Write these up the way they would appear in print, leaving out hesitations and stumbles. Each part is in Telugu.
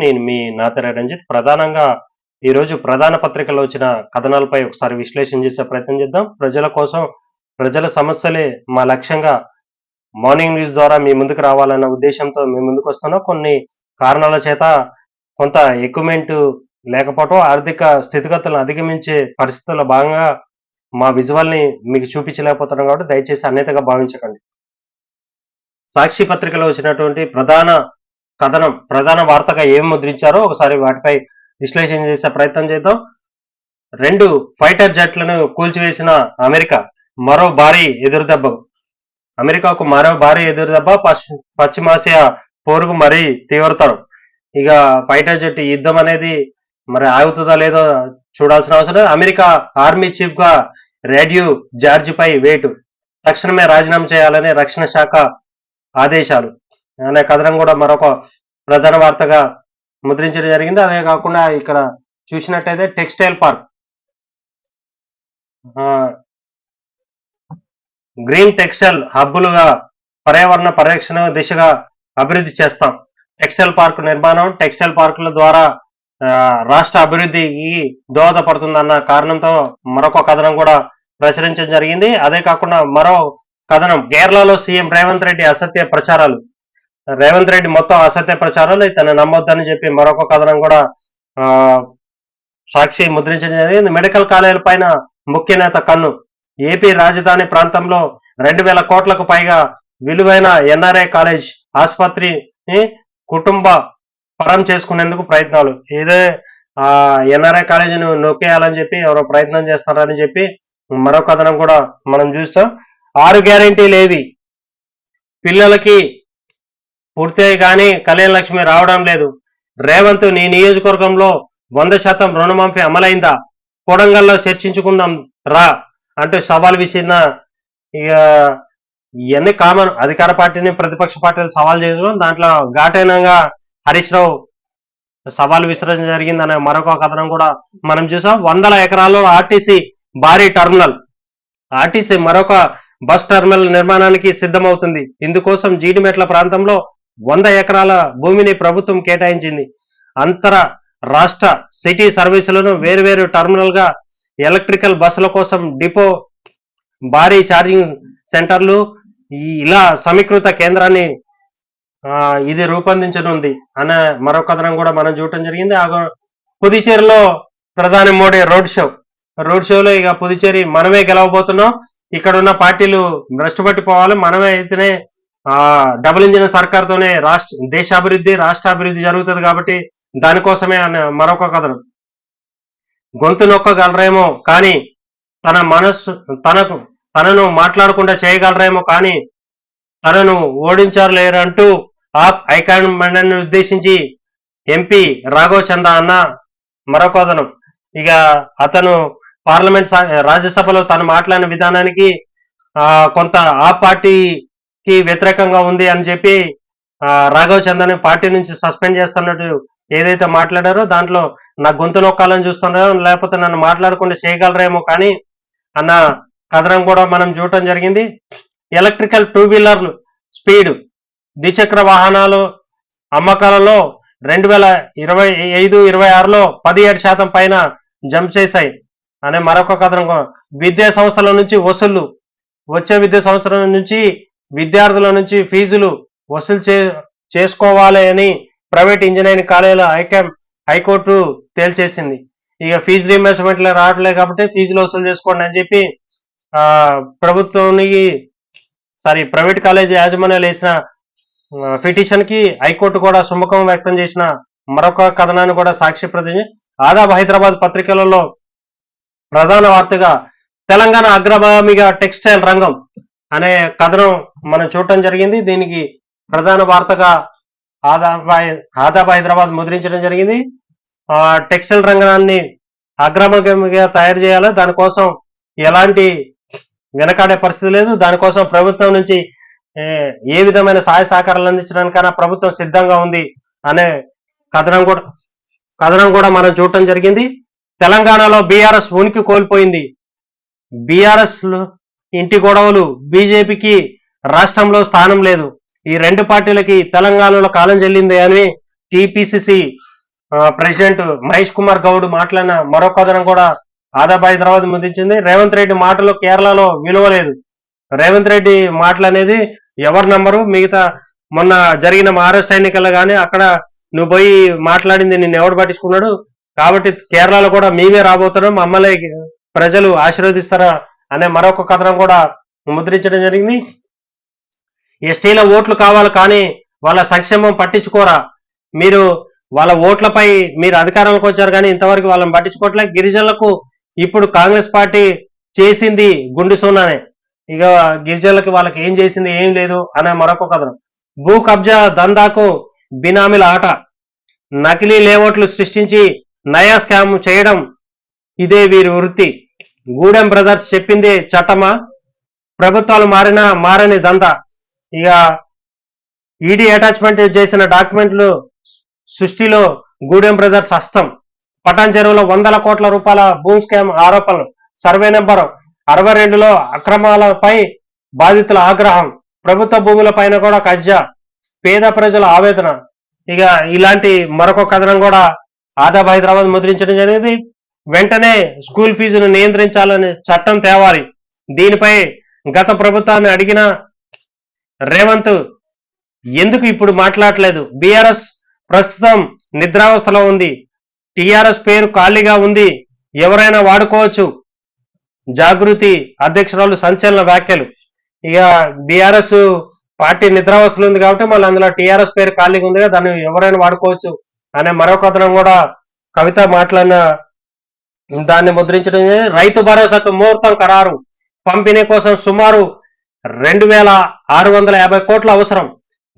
నేను మీ నాతెర రంజిత్. ప్రధానంగా ఈరోజు ప్రధాన పత్రికల్లో వచ్చిన కథనాలపై ఒకసారి విశ్లేషణ చేసే ప్రయత్నం చేద్దాం. ప్రజల కోసం, ప్రజల సమస్యలే మా లక్ష్యంగా మార్నింగ్ న్యూస్ ద్వారా మీ ముందుకు రావాలన్న ఉద్దేశంతో మేము ముందుకు వస్తున్నాం. కొన్ని కారణాల చేత కొంత ఎక్విప్మెంట్ లేకపోవడం, ఆర్థిక స్థితిగతులను అధిగమించే పరిస్థితుల్లో భాగంగా మా విజువల్ని మీకు చూపించలేకపోతున్నాం కాబట్టి దయచేసి అన్యతగా భావించకండి. సాక్షి పత్రికలో వచ్చినటువంటి ప్రధాన వార్తగా ఏం ముద్రించారో ఒకసారి వాటిపై విశ్లేషణ చేసే ప్రయత్నం చేద్దాం. 2 ఫైటర్ జెట్లను కూల్చివేసిన అమెరికా మరో భారీ ఎదురుదెబ్బ. అమెరికాకు మరో భారీ ఎదురుదెబ్బ, పశ్చిమాసియా పోరుకు మరీ తీవ్రతరం. ఇక ఫైటర్ జెట్ యుద్ధం అనేది మరి ఆగుతుందా లేదో చూడాల్సిన అవసరం. అమెరికా ఆర్మీ చీఫ్ గా రేడియో జార్జ్ పై వేటు, తక్షణమే రాజీనామా చేయాలని రక్షణ శాఖ ఆదేశాలు అనే కథనం కూడా మరొక ప్రధాన వార్తగా ముద్రించడం జరిగింది. అదే కాకుండా ఇక్కడ చూసినట్టయితే టెక్స్టైల్ పార్క్, గ్రీన్ టెక్స్టైల్ హబ్బులుగా పర్యావరణ పరిరక్షణ దిశగా అభివృద్ధి చేస్తాం. టెక్స్టైల్ పార్క్ నిర్మాణం, టెక్స్టైల్ పార్కుల ద్వారా రాష్ట్ర అభివృద్ధికి దోహదపడుతుందన్న కారణంతో మరొక కథనం కూడా ప్రచురించడం జరిగింది. అదే కాకుండా మరో కథనం, కేరళలో సీఎం రేవంత్ రెడ్డి అసత్య ప్రచారాలు. రేవంత్ రెడ్డి మొత్తం అసత్య ప్రచారాలు, ఇతను నమ్మొద్దని చెప్పి మరొక కథనం కూడా సాక్షి ముద్రించడం జరిగింది. మెడికల్ కాలేజీల పైన ముఖ్య నేత కన్ను. ఏపీ రాజధాని ప్రాంతంలో 2,000 కోట్లకు పైగా విలువైన ఎన్ఆర్ఐ కాలేజ్ ఆసుపత్రిని కుటుంబ పరం చేసుకునేందుకు ప్రయత్నాలు. ఇదే ఎన్ఆర్ఐ కాలేజీని నొక్కేయాలని చెప్పి ఎవరో ప్రయత్నం చేస్తారని చెప్పి మరో కథనం కూడా మనం చూస్తాం. 6 గ్యారెంటీలు ఏవి? పిల్లలకి పూర్తయి కానీ కళ్యాణ లక్ష్మి రావడం లేదు. రేవంత్, నీ నియోజకవర్గంలో 100% రుణమాఫీ అమలైందా? కొడంగల్లో చర్చించుకుందాం రా అంటూ సవాల్ విసిరిన. ఇక ఇవన్నీ కామన్, అధికార పార్టీని ప్రతిపక్ష పార్టీలు సవాల్ చేయడం, దాంట్లో ఘాటైనంగా హరీష్ రావు సవాల్ విసరడం జరిగిందనే మరొక కథనం కూడా మనం చూసాం. 100 ఎకరాల్లో ఆర్టీసీ భారీ టర్మినల్. ఆర్టీసీ మరొక బస్ టర్మినల్ నిర్మాణానికి సిద్ధమవుతుంది. ఇందుకోసం జీడిమెట్ల ప్రాంతంలో 100 ఎకరాల భూమిని ప్రభుత్వం కేటాయించింది. అంతర రాష్ట్ర సిటీ సర్వీసులను వేరువేరు టర్మినల్ గా, ఎలక్ట్రికల్ బస్సుల కోసం డిపో, భారీ ఛార్జింగ్ సెంటర్లు, ఇలా సమీకృత కేంద్రాన్ని ఇది రూపొందించనుంది అనే మరొక కథనం కూడా మనం చూడటం జరిగింది. పుదుచ్చేరిలో ప్రధాని మోడీ రోడ్ షోలో ఇక పుదుచ్చేరి మనమే గెలవబోతున్నాం, ఇక్కడ ఉన్న పార్టీలు భ్రష్టుపట్టిపోవాలి, మనమే అయితేనే డబుల్ ఇంజిన్ సర్కార్తోనే దేశాభివృద్ధి, రాష్ట్ర అభివృద్ధి జరుగుతుంది కాబట్టి దానికోసమే అనే మరొక కథనం. గొంతు నొక్కగలరేమో కానీ తనను మాట్లాడకుండా చేయగలరేమో కానీ తనను ఓడించలేరంటూ ఆప్ ఐకాన్ మండలిని ఉద్దేశించి ఎంపీ రాఘవ్ చందా అన్న మరొక కథనం. ఇక అతను పార్లమెంట్ రాజ్యసభలో తను మాట్లాడిన విధానానికి కొంత ఆ పార్టీకి వ్యతిరేకంగా ఉంది అని చెప్పి రాఘవ్ చందాని పార్టీ నుంచి సస్పెండ్ చేస్తున్నట్టు ఏదైతే మాట్లాడారో దాంట్లో నా గొంతు నొక్కాలని చూస్తున్నారో, లేకపోతే నన్ను మాట్లాడకుండా చేయగలరేమో కానీ అన్న కథనం కూడా మనం చూడటం జరిగింది. ఎలక్ట్రికల్ 2 వీలర్లు స్పీడ్ ద్విచక్ర వాహనాలు అమ్మకాలలో 2025-26లో 17% పైన జంప్ చేశాయి అనే మరొక కథనం. విద్యా సంస్థల నుంచి వసూళ్లు, వచ్చే విద్యా సంవత్సరం నుంచి విద్యార్థుల నుంచి ఫీజులు వసూలు చేసుకోవాలి అని ప్రైవేట్ ఇంజనీరింగ్ కాలేజీల హైకోర్టు తేల్చేసింది. ఇక ఫీజు రీయింబర్స్మెంట్ రావట్లేదు కాబట్టి ఫీజులు వసూలు చేసుకోండి అని చెప్పి ప్రైవేట్ కాలేజీ యాజమాన్యాలు వేసిన పిటిషన్ కి హైకోర్టు కూడా సుముఖం వ్యక్తం చేసిన మరొక కథనాన్ని కూడా సాక్షి ప్రతినిధి. ఆదాబ్ హైదరాబాద్ పత్రికలలో ప్రధాన వార్తగా తెలంగాణ అగ్రగామిగా టెక్స్టైల్ రంగం అనే కథనం మనం చూడటం జరిగింది. దీనికి ప్రధాన వార్తగా ఆదాబ్ హైదరాబాద్ ముద్రించడం జరిగింది. టెక్స్టైల్ రంగాన్ని అగ్రగామిగా తయారు చేయాలి, దానికోసం ఎలాంటి వెనకాడే పరిస్థితి లేదు, దానికోసం ప్రభుత్వం నుంచి ఏ విధమైన సహాయ సహకారాలు అందించడానికైనా ప్రభుత్వం సిద్ధంగా ఉంది అనే కథనం కూడా మనం చూడటం జరిగింది. తెలంగాణలో బీఆర్ఎస్ ఉనికి కోల్పోయింది. బీఆర్ఎస్ ఇంటి గొడవలు, బీజేపీకి రాష్ట్రంలో స్థానం లేదు. ఈ 2 పార్టీలకి తెలంగాణలో కాలం చెల్లింది అని టిపిసిసి ప్రెసిడెంట్ మహేష్ కుమార్ గౌడ్ మాట్లాడిన మరో కథనం కూడా ఆదాబ్ హైదరాబాద్ ముద్రించింది. రేవంత్ రెడ్డి మాటలు కేరళలో విలువ లేదు. రేవంత్ రెడ్డి మాటలు అనేది ఎవరు నమ్మరు. మిగతా మొన్న జరిగిన మహారాష్ట్ర ఎన్నికల్లో కానీ అక్కడ నువ్వు పోయి మాట్లాడింది నిన్ను ఎవడు పట్టించుకున్నాడు, కాబట్టి కేరళలో కూడా మేమే రాబోతున్నాం, మమ్మల్ని ప్రజలు ఆశీర్వదిస్తారా అనే మరొక కథనం కూడా ముద్రించడం జరిగింది. ఎస్టీల ఓట్లు కావాలి కానీ వాళ్ళ సంక్షేమం పట్టించుకోరా, మీరు వాళ్ళ ఓట్లపై మీరు అధికారంలోకి వచ్చారు కానీ ఇంతవరకు వాళ్ళని పట్టించుకోవట్లే. గిరిజనులకు ఇప్పుడు కాంగ్రెస్ పార్టీ చేసింది గుండు సున్నానే, ఇక గిరిజనులకి వాళ్ళకి ఏం చేసింది ఏం లేదు అనే మరొక కథనం. భూ కబ్జా దందాకు బినామీల ఆట, నకిలీ లేఅవుట్లు సృష్టించి నయా స్కామ్ చేయడం ఇదే వీరి వృత్తి. గూడెం బ్రదర్స్ చెప్పింది చట్టమా, ప్రభుత్వాలు మారని దందా. ఇక ఈడీ అటాచ్మెంట్ చేసిన డాక్యుమెంట్లు సృష్టిలో గూడెం బ్రదర్స్ హస్తం. పటాన్ చెరువులో 100 కోట్ల రూపాయల భూమి స్కామ్ ఆరోపణలు. సర్వే నెంబర్ 62లో అక్రమాలపై బాధితుల ఆగ్రహం. ప్రభుత్వ భూముల పైన కూడా కబ్జా, పేద ప్రజల ఆవేదన. ఇక ఇలాంటి మరొక కథనం కూడా ఆదాబ్ హైదరాబాద్ ముద్రించడం జరిగింది. వెంటనే స్కూల్ ఫీజును నియంత్రించాలని చట్టం తేవాలి. దీనిపై గత ప్రభుత్వాన్ని అడిగిన రేవంత్ ఎందుకు ఇప్పుడు మాట్లాడలేదు. బీఆర్ఎస్ ప్రస్తుతం నిద్రావస్థలో ఉంది, టీఆర్ఎస్ పేరు ఖాళీగా ఉంది, ఎవరైనా వాడుకోవచ్చు. జాగృతి అధ్యక్షురాలు సంచలన వ్యాఖ్యలు. ఇక బీఆర్ఎస్ పార్టీ నిద్రావస్థలు ఉంది కాబట్టి మళ్ళీ అందులో టీఆర్ఎస్ పేరు ఖాళీగా ఉంది, దాన్ని ఎవరైనా వాడుకోవచ్చు అనే మరో కథనం కూడా కవిత మాట్లాడిన దాన్ని ముద్రించడం. రైతు భరోసాకు ముహూర్తం ఖరారు, పంపిణీ కోసం సుమారు 2650 కోట్ల అవసరం,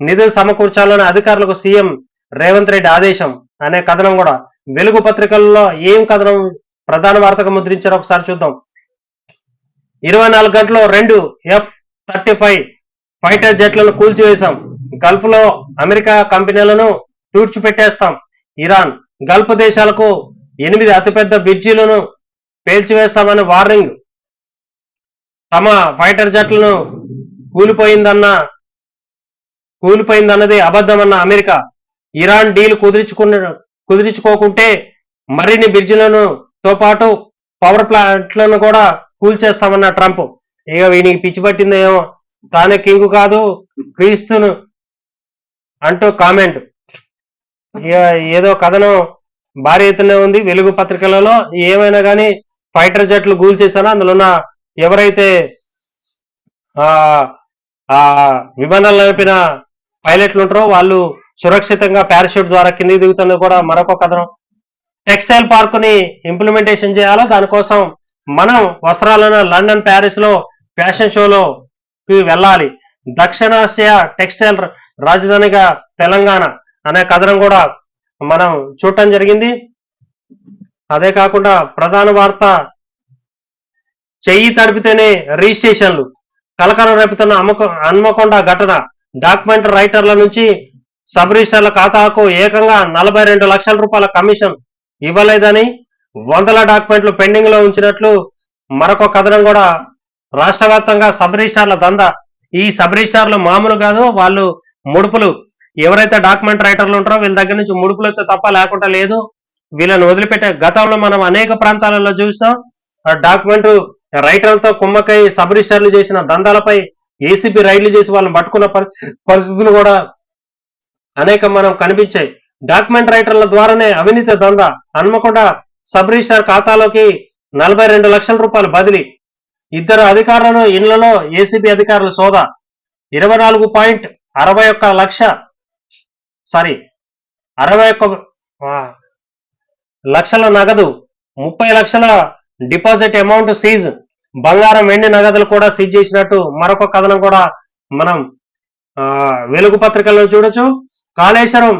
నిధులు సమకూర్చాలని అధికారులకు సీఎం రేవంత్ రెడ్డి ఆదేశం అనే కథనం కూడా. వెలుగు పత్రికల్లో ఏం కథనం ప్రధాన వార్తగా ముద్రించారో ఒకసారి చూద్దాం. 24 గంటల్లో 2 F-35 ఫైటర్ జెట్లను కూల్చివేశాం, గల్ఫ్ లో అమెరికా కంపెనీలను తుడిచిపెట్టేస్తాం. ఇరాన్ గల్ఫ్ దేశాలకు 8 అతిపెద్ద బ్రిడ్జీలను పేల్చివేస్తామని వార్నింగ్. తమ ఫైటర్ జెట్లను కూలిపోయిందన్నది అబద్ధమన్న అమెరికా. ఇరాన్ డీల్ కుదిరించుకోకుంటే మరిన్ని బ్రిడ్జిలను తో పాటు పవర్ ప్లాంట్లను కూడా కూల్చేస్తామన్న ట్రంప్. ఇక వీనికి పిచ్చి పట్టిందేమో, తానే కింగ్ కాదు క్రీస్తును అంటూ కామెంట్. ఇక ఏదో కథనం భారీ ఎత్తునే ఉంది వెలుగు పత్రికలలో. ఏమైనా కానీ ఫైటర్ జెట్లు కూల్చేసానో అందులో ఉన్న ఎవరైతే ఆ విమానాలు నడిపిన పైలట్లు ఉంటారో వాళ్ళు సురక్షితంగా పారాషూట్ ద్వారా కిందికి దిగుతున్నది కూడా మరొక కథనం. టెక్స్టైల్ పార్క్ ని ఇంప్లిమెంటేషన్ చేయాలో దానికోసం మనం వస్త్రాలను లండన్, ప్యారిస్ లో ఫ్యాషన్ షోలోకి వెళ్ళాలి. దక్షిణాసియా టెక్స్టైల్ రాజధానిగా తెలంగాణ అనే కథనం కూడా మనం చూడటం జరిగింది. అదే కాకుండా ప్రధాన వార్త చెయ్యి తడిపితేనే రిజిస్ట్రేషన్లు, కలకలం రేపుతున్న హన్మకొండ ఘటన. డాక్యుమెంట్ రైటర్ల నుంచి సబ్ రిజిస్టర్ల ఖాతాకు ఏకంగా 42 లక్షల రూపాయల కమిషన్ ఇవ్వలేదని వందల డాక్యుమెంట్లు పెండింగ్ లో ఉంచినట్లు మరొక కథనం కూడా. రాష్ట్ర వ్యాప్తంగా సబ్ రిజిస్టార్ల దందా. ఈ సబ్ రిజిస్టార్లు మామూలు కాదు, వాళ్ళు ముడుపులు ఎవరైతే డాక్యుమెంట్ రైటర్లు ఉంటారో వీళ్ళ దగ్గర నుంచి ముడుపులు అయితే తప్ప లేకుండా లేదు, వీళ్ళని వదిలిపెట్టే. గతంలో మనం అనేక ప్రాంతాలలో చూస్తాం డాక్యుమెంట్ రైటర్లతో కుమ్మకై సబ్ రిజిస్టర్లు చేసిన దందాలపై ఏసీబీ రైడ్లు చేసి వాళ్ళని పట్టుకున్న పరిస్థితులు కూడా అనేక మనం కనిపించాయి. డాక్యుమెంట్ రైటర్ల ద్వారానే అవినీతి దందా. హన్మకొండ సబ్ రిజిస్టార్ ఖాతాలోకి 42 లక్షల రూపాయలు బదిలీ. 2 అధికారులను ఇళ్లలో ఏసీబీ అధికారులు సోదా. 61 లక్షల నగదు, 30 లక్షల డిపాజిట్ అమౌంట్ సీజ్. బంగారం, వెండి నగదులు కూడా సీజ్ చేసినట్టు మరొక కథనం కూడా మనం వెలుగు పత్రికల్లో చూడొచ్చు. కాళేశ్వరం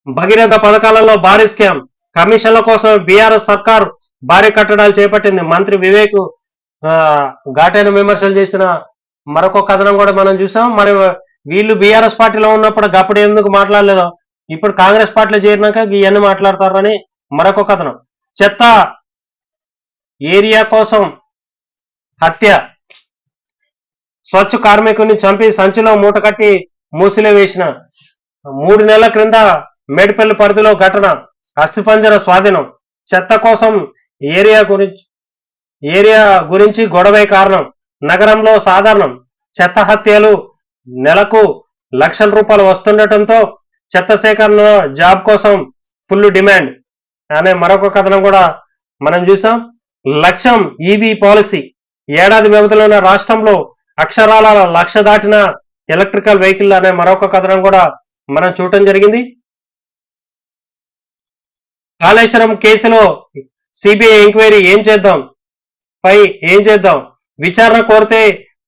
భగీరథ పథకాలలో భారీ స్కామ్, కమిషన్ల కోసం బీఆర్ఎస్ సర్కార్ భారీ కట్టడాలు చేపట్టింది. మంత్రి వివేక్ ఘాటైన విమర్శలు చేసిన మరొక కథనం కూడా మనం చూసాం. మరి వీళ్ళు బీఆర్ఎస్ పార్టీలో ఉన్నప్పుడు అప్పుడు ఎందుకు మాట్లాడలేదో ఇప్పుడు కాంగ్రెస్ పార్టీలో చేరినాక ఇవన్నీ మాట్లాడతారని మరొక కథనం. చెత్త ఏరియా కోసం హత్య, స్వచ్ఛ కార్మికుని చంపి సంచిలో మూట కట్టి మూసిలో వేసిన. 3 నెలల క్రింద మేడిపల్లి పరిధిలో ఘటన, అస్థిపంజర స్వాధీనం, చెత్త కోసం ఏరియా గురించి గొడవే కారణం, నగరంలో సాధారణం, చెత్త హత్యలు, నెలకు లక్షల రూపాయలు వస్తుండటంతో చెత్త సేకరణ జాబ్ కోసం ఫుల్ డిమాండ్ అనే మరొక కథనం కూడా మనం చూసాం. లక్ష్యం ఈవీ పాలసీ, ఏడాది వ్యవధిలోనే రాష్ట్రంలో అక్షరాల 1,00,000 దాటిన ఎలక్ట్రికల్ వెహికల్ అనే మరొక కథనం కూడా మనం చూడటం జరిగింది. కాళేశ్వరం కేసులో సిబిఐ ఎంక్వైరీ ఏం చేద్దాం, విచారణ కోరితే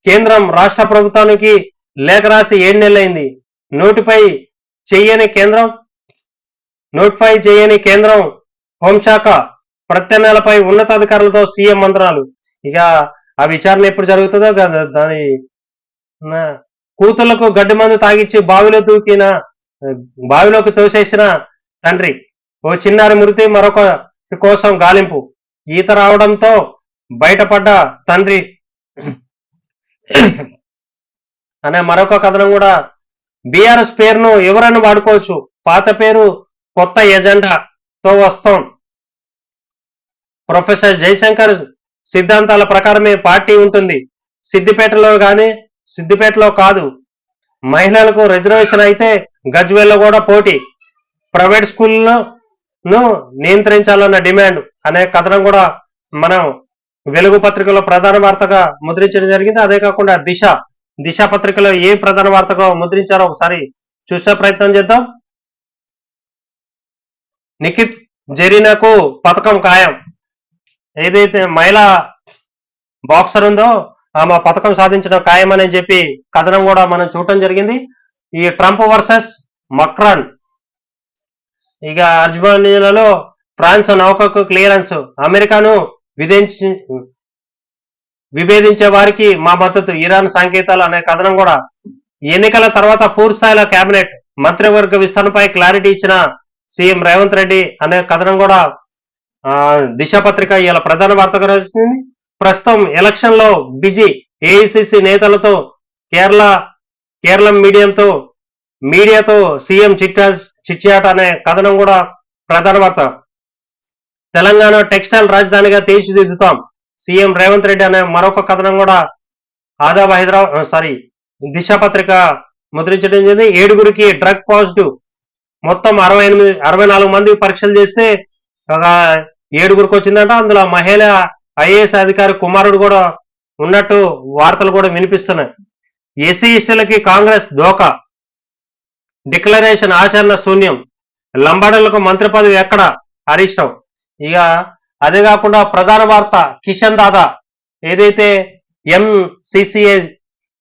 కేంద్రం రాష్ట్ర ప్రభుత్వానికి లేఖ రాసి 7 నెలలైంది. నోటిఫై చేయని కేంద్రం హోంశాఖ ప్రత్యామ్నాయాలపై ఉన్నతాధికారులతో సీఎం మంత్రాలు. ఇక ఆ విచారణ ఎప్పుడు జరుగుతుందో దాని కూతుళ్లకు గడ్డి మందు తాగిచ్చి బావిలోకి తోసేసిన తండ్రి, ఓ చిన్నారి మృతి మరొక కోసం గాలింపు, ఈత రావడంతో బయటపడ్డ తండ్రి అనే మరొక కథనం కూడా. బీఆర్ఎస్ పేరును ఎవరైనా వాడుకోవచ్చు, పాత పేరు కొత్త ఎజెండాతో వస్తాం. ప్రొఫెసర్ జయశంకర్ సిద్ధాంతాల ప్రకారమే పార్టీ ఉంటుంది. సిద్దిపేటలో కాదు, మహిళలకు రిజర్వేషన్ అయితే గజ్వేల్లో కూడా పోటీ, ప్రైవేట్ స్కూళ్లను నియంత్రించాలన్న డిమాండ్ అనే కథనం కూడా మనం వెలుగు పత్రికలో ప్రధాన వార్తగా ముద్రించడం జరిగింది. అదే కాకుండా దిశ పత్రికలో ఏ ప్రధాన వార్తగా ముద్రించారో ఒకసారి చూసే ప్రయత్నం చేద్దాం. నిఖిత్ జరీనాకు పథకం ఖాయం, ఏదైతే మహిళా బాక్సర్ ఉందో ఆమె పథకం సాధించడం ఖాయమని చెప్పి కథనం కూడా మనం చూడటం జరిగింది. ఈ ట్రంప్ వర్సెస్ మక్రాన్, ఇక అర్జుమానియాలో ఫ్రాన్స్ నౌకకు క్లియరెన్స్, అమెరికాను విభేదించే వారికి మా మద్దతు, ఇరాన్ సంకేతాలు అనే కథనం కూడా. ఎన్నికల తర్వాత పూర్తిస్థాయిలో కేబినెట్ మంత్రివర్గ విస్తరణపై క్లారిటీ ఇచ్చిన సీఎం రేవంత్ రెడ్డి అనే కథనం కూడా దిశ పత్రిక ఇలా ప్రధాన వార్తగా రాసింది. ప్రస్తుతం ఎలక్షన్ లో బిజీ ఏఐసిసి నేతలతో కేరళం మీడియాతో సీఎం చిట్చాట్ అనే కథనం కూడా ప్రధాన వార్త. తెలంగాణ టెక్స్టైల్ రాజధానిగా తీర్చిదిద్దుతాం, సీఎం రేవంత్ రెడ్డి అనే మరొక కథనం కూడా దిశ పత్రిక ముద్రించడం జరిగింది. 7గురికి డ్రగ్ పాజిటివ్, మొత్తం 64 మంది పరీక్షలు చేస్తే ఒక 7గురికి వచ్చిందంట. అందులో మహిళ ఐఏఎస్ అధికారి కుమారుడు కూడా ఉన్నట్టు వార్తలు కూడా వినిపిస్తున్నాయి. ఎస్సీ ఎస్టీలకి కాంగ్రెస్ దోకా, డిక్లరేషన్ ఆచరణ శూన్యం, లంబాడలకు మంత్రి పదవి ఎక్కడ, హరీష్ రావు. ఇక అదే కాకుండా ప్రధాన వార్త కిషన్ దాదా, ఏదైతే ఎంసీసీఏ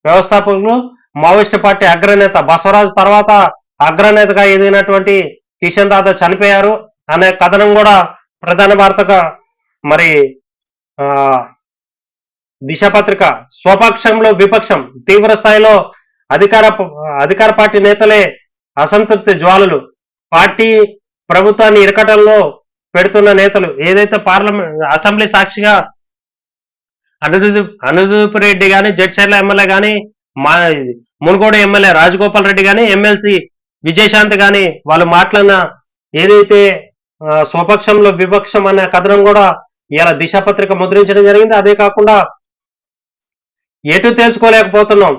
వ్యవస్థాపకులు మావోయిస్టు పార్టీ అగ్రనేత బసవరాజు తర్వాత అగ్రనేతగా ఎదిగినటువంటి కిషన్ దాదా చనిపోయారు అనే కథనం కూడా ప్రధాన వార్తగా మరి దిశ పత్రిక. స్వపక్షంలో విపక్షం, తీవ్ర స్థాయిలో అధికార పార్టీ నేతలే అసంతృప్తి జ్వాలలు, పార్టీ ప్రభుత్వాన్ని ఇరకటంలో పెడుతున్న నేతలు, ఏదైతే అసెంబ్లీ సాక్షిగా అనుదూప్ రెడ్డి గాని, జడ్చర్ల ఎమ్మెల్యే గాని, మునుగోడు ఎమ్మెల్యే రాజగోపాల్ రెడ్డి గాని, ఎమ్మెల్సీ విజయశాంతి గాని వాళ్ళు మాట్లాడిన ఏదైతే స్వపక్షంలో విపక్షం అనే కథనం కూడా ఇలా దిశ పత్రిక ముద్రించడం జరిగింది. అదే కాకుండా ఎటు తేల్చుకోలేకపోతున్నాం,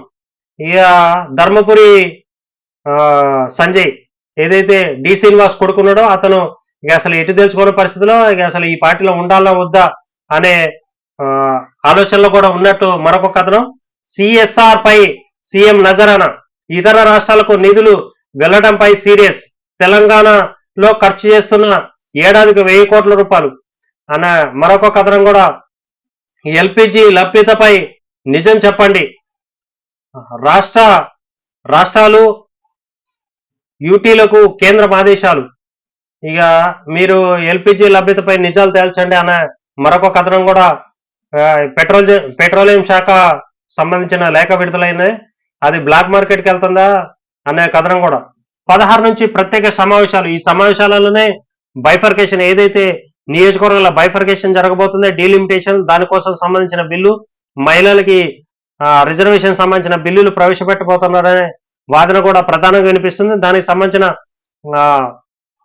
ఇక ధర్మపురి సంజయ్ ఏదైతే డి శ్రీనివాస్ కొడుకున్నాడో అతను ఇక అసలు ఎటు తెలుసుకునే పరిస్థితిలో ఇక అసలు ఈ పార్టీలో ఉండాలా వద్దా అనే ఆలోచనలో కూడా ఉన్నట్టు మరొక కథనం. సిఎస్ఆర్ పై సీఎం నజరానా, ఇతర రాష్ట్రాలకు నిధులు వెళ్లడంపై సీరియస్, తెలంగాణలో ఖర్చు చేస్తున్న ఏడాదికి 1000 కోట్ల రూపాయలు అన్న మరొక కథనం కూడా. ఎల్పిజి లభ్యతపై నిజం చెప్పండి, రాష్ట్రాలు యూటీలకు కేంద్రం ఆదేశాలు, ఇక మీరు ఎల్పిజి లభ్యతపై నిజాలు తేల్చండి అనే మరొక కథనం కూడా. పెట్రోలియం శాఖ సంబంధించిన లేఖ విడుదలైంది, అది బ్లాక్ మార్కెట్కి వెళ్తుందా అనే కథనం కూడా. 16 నుంచి ప్రత్యేక సమావేశాలు, ఈ సమావేశాలలోనే బైఫర్కేషన్, ఏదైతే నియోజకవర్గాల బైఫర్కేషన్ జరగబోతుందో డీలిమిటేషన్, దానికోసం సంబంధించిన బిల్లు, మహిళలకి రిజర్వేషన్ సంబంధించిన బిల్లులు ప్రవేశపెట్టబోతున్నారనే వాదన కూడా ప్రధానంగా వినిపిస్తుంది. దానికి సంబంధించిన ఆ,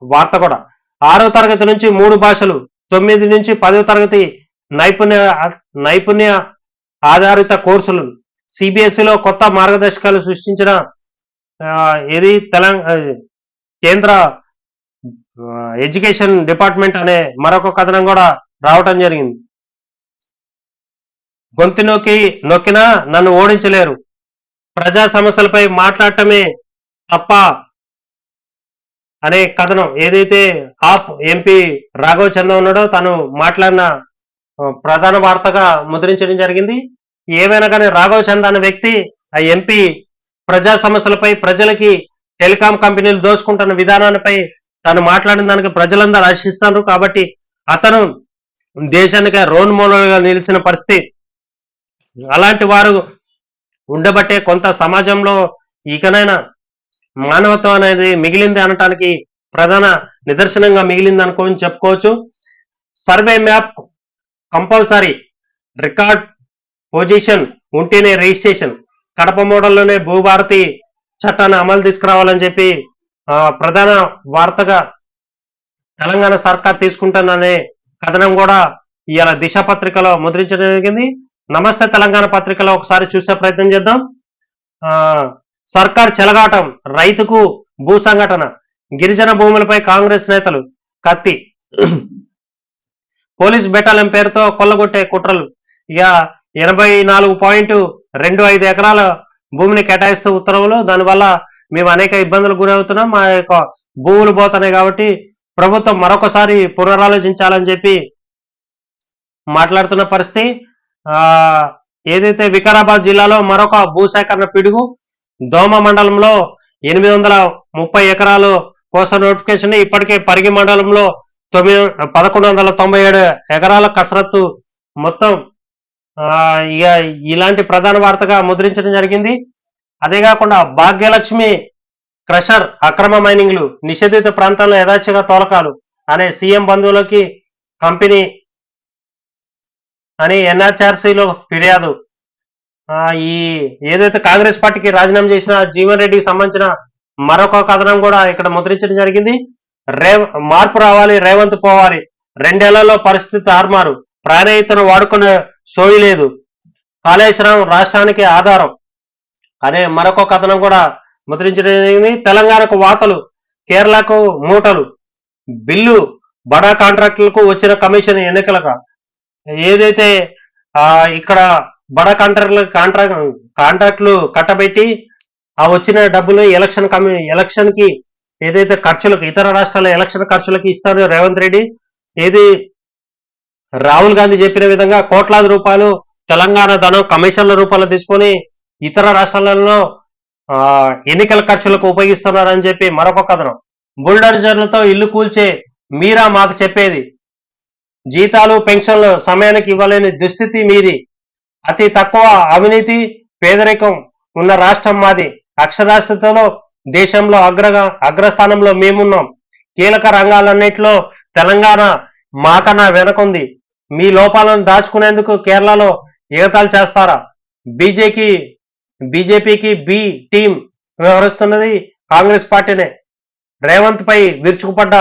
వార్త కూడా 6వ తరగతి నుంచి 3 భాషలు, 9 నుంచి 10వ తరగతి నైపుణ్య నైపుణ్య ఆధారిత కోర్సులు, సిబిఎస్ఈలో కొత్త మార్గదర్శకాలు సృష్టించిన ఇది కేంద్ర ఎడ్యుకేషన్ డిపార్ట్మెంట్ అనే మరొక కథనం కూడా రావటం జరిగింది. గొంతు నొక్కినా నన్ను ఓడించలేరు, ప్రజా సమస్యలపై మాట్లాడటమే తప్ప అనే కథనం ఏదైతే ఆప్ ఎంపీ రాఘవ్ చంద్ర ఉన్నాడో తను మాట్లాడిన ప్రధాన వార్తగా ముద్రించడం జరిగింది. ఏమైనా కానీ రాఘవ్ చంద్ర అనే వ్యక్తి ఆ ఎంపీ ప్రజా సమస్యలపై, ప్రజలకి టెలికాం కంపెనీలు దోచుకుంటున్న విధానాలపై తను మాట్లాడిన దానికి ప్రజలందరూ హర్షిస్తారు. కాబట్టి అతను దేశానికి రోల్ మోడల్గా నిలిచిన పరిస్థితి. అలాంటి వారు ఉండబట్టే కొంత సమాజంలో ఇకనైనా మానవత్వం అనేది మిగిలింది అనటానికి ప్రధాన నిదర్శనంగా మిగిలింది అనుకోని చెప్పుకోవచ్చు. Survey map compulsory, record position ఉంటేనే రిజిస్ట్రేషన్, కడప మోడల్లోనే భూభారతి చట్టాన్ని అమలు తీసుకురావాలని చెప్పి ప్రధాన వార్తగా తెలంగాణ సర్కార్ తీసుకుంటుందనే కథనం కూడా ఇవాళ దిశ పత్రికలో ముద్రించడం జరిగింది. నమస్తే తెలంగాణ పత్రికలో ఒకసారి చూసే ప్రయత్నం చేద్దాం. సర్కార్ చెలగాటం, రైతుకు భూ సంఘటన, గిరిజన భూములపై కాంగ్రెస్ నేతలు కత్తి, పోలీస్ బెటాలియన్ పేరుతో కొల్లగొట్టే కుట్రలు. ఇక 84.25 ఎకరాల భూమిని కేటాయిస్తూ ఉత్తర్వులు. దానివల్ల మేము అనేక ఇబ్బందులకు గురవుతున్నాం, మా యొక్క భూములు పోతున్నాయి, కాబట్టి ప్రభుత్వం మరొకసారి పునరాలోచించాలని చెప్పి మాట్లాడుతున్న పరిస్థితి. ఏదైతే వికారాబాద్ జిల్లాలో మరొక భూసేకరణ పిడుగు, దోమ మండలంలో 830 ఎకరాలు కోసం నోటిఫికేషన్. ఇప్పటికే పరిగి మండలంలో 1197 ఎకరాల కసరత్తు. మొత్తం ఇక ఇలాంటి ప్రధాన వార్తగా ముద్రించడం జరిగింది. అదే కాకుండా భాగ్యలక్ష్మి క్రషర్ అక్రమ మైనింగ్లు, నిషేధిత ప్రాంతాల్లో యథాచిగా తోలకాలు అనే సీఎం బంధువులకి కంపెనీ అని ఎన్ఆర్ఆర్సీలో ఫిర్యాదు. ఈ ఏదైతే కాంగ్రెస్ పార్టీకి రాజీనామా చేసిన జీవన్ రెడ్డికి సంబంధించిన మరొక కథనం కూడా ఇక్కడ ముద్రించడం జరిగింది. మార్పు రావాలి, రేవంత్ పోవాలి, 2 ఏళ్లలో పరిస్థితి తారుమారు, ప్రాణహితను వాడుకునే సోయి లేదు, కాళేశ్వరం రాష్ట్రానికి ఆధారం అనే మరొక కథనం కూడా ముద్రించడం జరిగింది. తెలంగాణకు వాతలు, కేరళకు మూటలు, బిల్లు బడా కాంట్రాక్టులకు వచ్చిన కమిషన్ ఎన్నికలుగా. ఏదైతే ఇక్కడ బడా కాంట్రాక్టులు కట్టబెట్టి ఆ వచ్చిన డబ్బులు ఎలక్షన్ కి ఏదైతే ఖర్చులకు, ఇతర రాష్ట్రాల ఎలక్షన్ ఖర్చులకి ఇస్తారు రేవంత్ రెడ్డి. ఏది రాహుల్ గాంధీ చెప్పిన విధంగా కోట్లాది రూపాయలు తెలంగాణ ధనం కమిషన్ల రూపాయలు తీసుకొని ఇతర రాష్ట్రాలలో ఎన్నికల ఖర్చులకు ఉపయోగిస్తున్నారని చెప్పి మరొక కథనం. బుల్డోజర్లతో ఇల్లు కూల్చే మీరా మాకు చెప్పేది, జీతాలు పెన్షన్లు సమయానికి ఇవ్వలేని దుస్థితి మీది, అతి తక్కువ అవినీతి పేదరికం ఉన్న రాష్ట్రం మాది, అక్షరాస్యతలో దేశంలో అగ్రస్థానంలో మేమున్నాం, కీలక రంగాలన్నింటిలో తెలంగాణ మాకన్నా వెనకుంది, మీ లోపాలను దాచుకునేందుకు కేరళలో ఎగతాళి చేస్తారా, బీజేపీకి బి టీం వ్యవహరిస్తున్నది కాంగ్రెస్ పార్టీనే, రేవంత్ పై విరుచుకుపడ్డ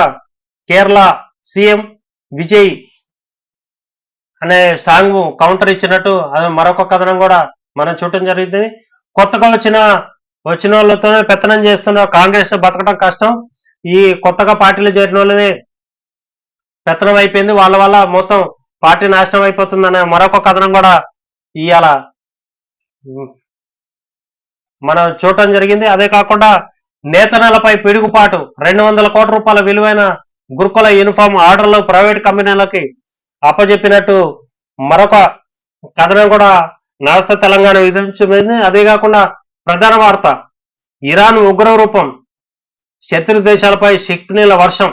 కేరళ సీఎం విజయ్ అనే స్ట్రాంగ్ కౌంటర్ ఇచ్చినట్టు అది మరొక కథనం కూడా మనం చూడటం జరిగింది. కొత్తగా వచ్చిన వాళ్ళతోనే పెత్తనం చేస్తున్న కాంగ్రెస్ బతకడం కష్టం, ఈ కొత్తగా పార్టీలో చేరిన వాళ్ళని పెత్తనం అయిపోయింది, వాళ్ళ వల్ల మొత్తం పార్టీ నాశనం అయిపోతుందనే మరొక కథనం కూడా ఇవాళ మనం చూడటం జరిగింది. అదే కాకుండా నేతన్నలపై పిడుగుపాటు, 200 కోట్ల రూపాయల విలువైన గురుకుల యూనిఫామ్ ఆర్డర్లు ప్రైవేట్ కంపెనీలకి అప్పజెప్పినట్టు మరొక కథనం కూడా నమస్తే తెలంగాణ విధించబడింది. అదే కాకుండా ప్రధాన వార్త, ఇరాన్ ఉగ్ర రూపం, శత్రు దేశాలపై శక్తినీల వర్షం,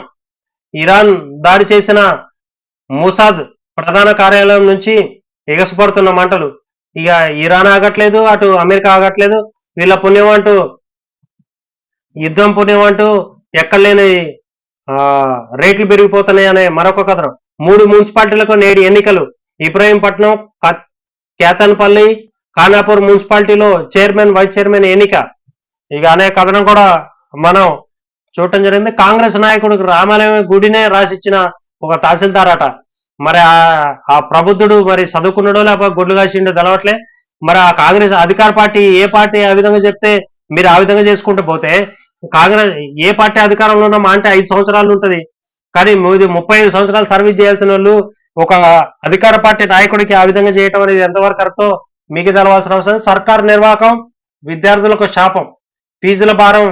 ఇరాన్ దాడి చేసిన ముసాద్ ప్రధాన కార్యాలయం నుంచి ఎగసిపడుతున్న మంటలు. ఇక ఇరాన్ ఆగట్లేదు, అటు అమెరికా ఆగట్లేదు, వీళ్ళ పుణ్యం అంటూ యుద్ధం పుణ్యం అంటూ ఎక్కడలేని రేట్లు పెరిగిపోతున్నాయి అనే మరొక కథనం. 3 మున్సిపాలిటీలకు నేడు ఎన్నికలు, ఇబ్రహీంపట్నం, కేతన్పల్లి, ఖానాపూర్ మున్సిపాలిటీలో చైర్మన్ వైస్ చైర్మన్ ఎన్నిక. ఇక అనే కథనం కూడా మనం చూడటం జరిగింది. కాంగ్రెస్ నాయకుడికి రామాలయం గుడినే రాసిచ్చిన ఒక తహసీల్దార్ అట. మరి ఆ ప్రబుద్ధుడు మరి చదువుకున్నాడో లేకపోతే గొడ్లు కాసిండో తెలవట్లే. మరి ఆ కాంగ్రెస్ అధికార పార్టీ ఏ పార్టీ ఆ విధంగా చెప్తే మీరు ఆ విధంగా చేసుకుంటూ పోతే, కాంగ్రెస్ ఏ పార్టీ అధికారంలో ఉన్నామా అంటే 5 సంవత్సరాలు ఉంటుంది. కానీ 35 సంవత్సరాలు సర్వీస్ చేయాల్సిన వాళ్ళు ఒక అధికార పార్టీ నాయకుడికి ఆ విధంగా చేయటం అనేది ఎంతవరకు కరెక్టో మీకు తెలవాల్సిన అవసరం. సర్కారు నిర్వాహకం విద్యార్థులకు శాపం, ఫీజుల భారం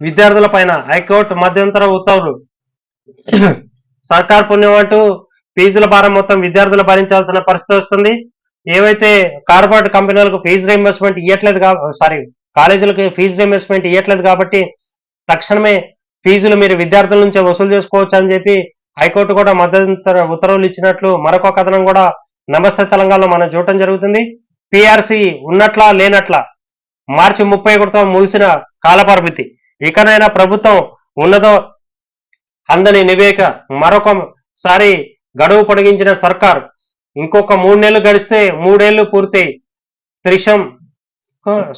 విద్యార్థుల పైన హైకోర్టు మధ్యంతర ఉత్తర్వులు. సర్కార్ పుణ్యం అంటూ ఫీజుల భారం మొత్తం విద్యార్థులు భరించాల్సిన పరిస్థితి వస్తుంది. ఏవైతే కార్పొరేట్ కంపెనీలకు ఫీజు రీయింబర్స్మెంట్ ఇవ్వట్లేదు, కాలేజీలకు ఫీజు రీయింబర్స్మెంట్ ఇవ్వట్లేదు కాబట్టి తక్షణమే ఫీజులు మీరు విద్యార్థుల నుంచే వసూలు చేసుకోవచ్చు అని చెప్పి హైకోర్టు కూడా మధ్యంతర ఉత్తర్వులు ఇచ్చినట్లు మరొక కథనం కూడా నమస్తే తెలంగాణలో మనం చూడటం జరుగుతుంది. పిఆర్సి ఉన్నట్లా లేనట్లా మార్చి 31తో ముగిసిన కాలపరిమితి, ఇకనైనా ప్రభుత్వం ఉన్నదో అందని నివేక మరొకసారి గడువు పొడిగించిన సర్కార్. ఇంకొక 3 నెలలు గడిస్తే 3 ఏళ్లు పూర్తి. త్రిశం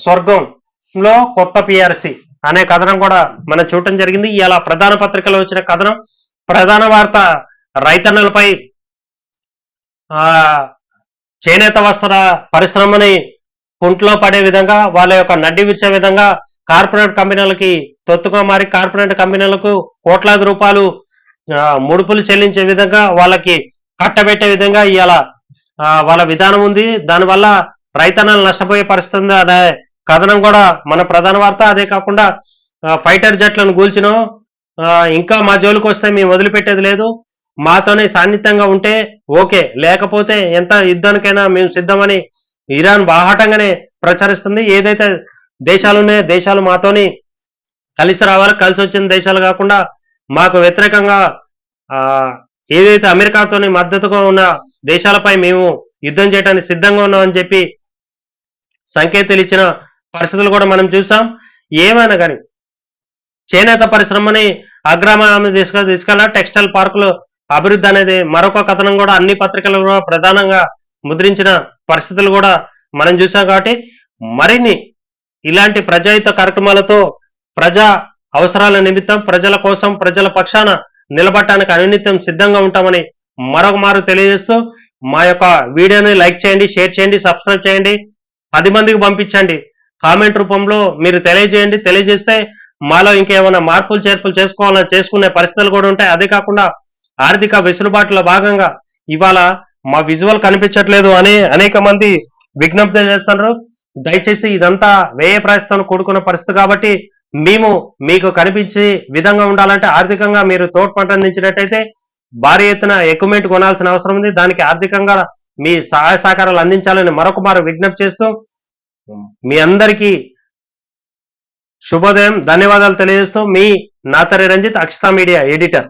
స్వర్గంలో కొత్త పిఆర్సి అనే కథనం కూడా మనం చూడటం జరిగింది. ఇలా ప్రధాన పత్రికలో వచ్చిన కథనం. ప్రధాన వార్త రైతన్నలపై చేనేత వస్త్ర పరిశ్రమని పుంట్లో పడే విధంగా, వాళ్ళ యొక్క నడ్డి విరిచే విధంగా కార్పొరేట్ కంపెనీలకి తొత్తుగా మారి కార్పొరేట్ కంపెనీలకు కోట్లాది రూపాయలు ముడుపులు చెల్లించే విధంగా, వాళ్ళకి కట్టబెట్టే విధంగా ఇవాళ వాళ్ళ విధానం ఉంది. దానివల్ల రైతన్నలు నష్టపోయే పరిస్థితి ఉంది అనే కథనం కూడా మన ప్రధాన వార్త. అదే కాకుండా ఫైటర్ జట్లను కూల్చినో ఇంకా మా జోలికి వస్తే మేము వదిలిపెట్టేది లేదు, మాతోనే సాన్నిధ్యంగా ఉంటే ఓకే, లేకపోతే ఎంత యుద్ధానికైనా మేము సిద్ధమని ఇరాన్ బాహాటంగానే ప్రచారిస్తుంది. ఏదైతే దేశాలున్నాయో దేశాలు మాతోని కలిసి రావాలి, కలిసి వచ్చిన దేశాలు కాకుండా మాకు వ్యతిరేకంగా ఏదైతే అమెరికాతోని మద్దతుగా ఉన్న దేశాలపై మేము యుద్ధం చేయడానికి సిద్ధంగా ఉన్నామని చెప్పి సంకేతాలు ఇచ్చిన పరిస్థితులు కూడా మనం చూసాం. ఏమైనా కానీ చేనేత పరిశ్రమని అగ్రమాన్ని తీసుకెళ్ళ టెక్స్టైల్ పార్కులు అభివృద్ధి అనేది మరొక కథనం కూడా అన్ని పత్రికలు కూడా ప్రధానంగా ముద్రించిన పరిస్థితులు కూడా మనం చూసాం. కాబట్టి మరిన్ని ఇలాంటి ప్రజాహిత కార్యక్రమాలతో ప్రజా అవసరాల నిమిత్తం ప్రజల కోసం ప్రజల పక్షాన నిలబడటానికి అనునిత్యం సిద్ధంగా ఉంటామని మరొక మారు తెలియజేస్తూ మా యొక్క వీడియోని లైక్ చేయండి, షేర్ చేయండి, సబ్స్క్రైబ్ చేయండి, 10 మందికి పంపించండి. కామెంట్ రూపంలో మీరు తెలియజేయండి. తెలియజేస్తే మాలో ఇంకేమైనా మార్పులు చేర్పులు చేసుకోవాలని చేసుకునే పరిస్థితులు కూడా ఉంటాయి. అదే కాకుండా ఆర్థిక వెసులుబాటులో భాగంగా ఇవాళ మా విజువల్ కనిపించట్లేదు అని అనేక మంది విజ్ఞప్తి చేస్తున్నారు. దయచేసి ఇదంతా వ్యయ ప్రయత్నం కూడుకున్న పరిస్థితి కాబట్టి మేము మీకు కనిపించే విధంగా ఉండాలంటే ఆర్థికంగా మీరు తోడ్పాటు అందించినట్టయితే భారీ ఎత్తున ఎక్విప్మెంట్ కొనాల్సిన అవసరం ఉంది. దానికి ఆర్థికంగా మీ సహాయ సహకారాలు అందించాలని మరొక మారు విజ్ఞప్తి చేస్తూ మీ అందరికీ శుభోదయం, ధన్యవాదాలు తెలియజేస్తూ మీ నాతరి రంజిత్, అక్షతా మీడియా ఎడిటర్.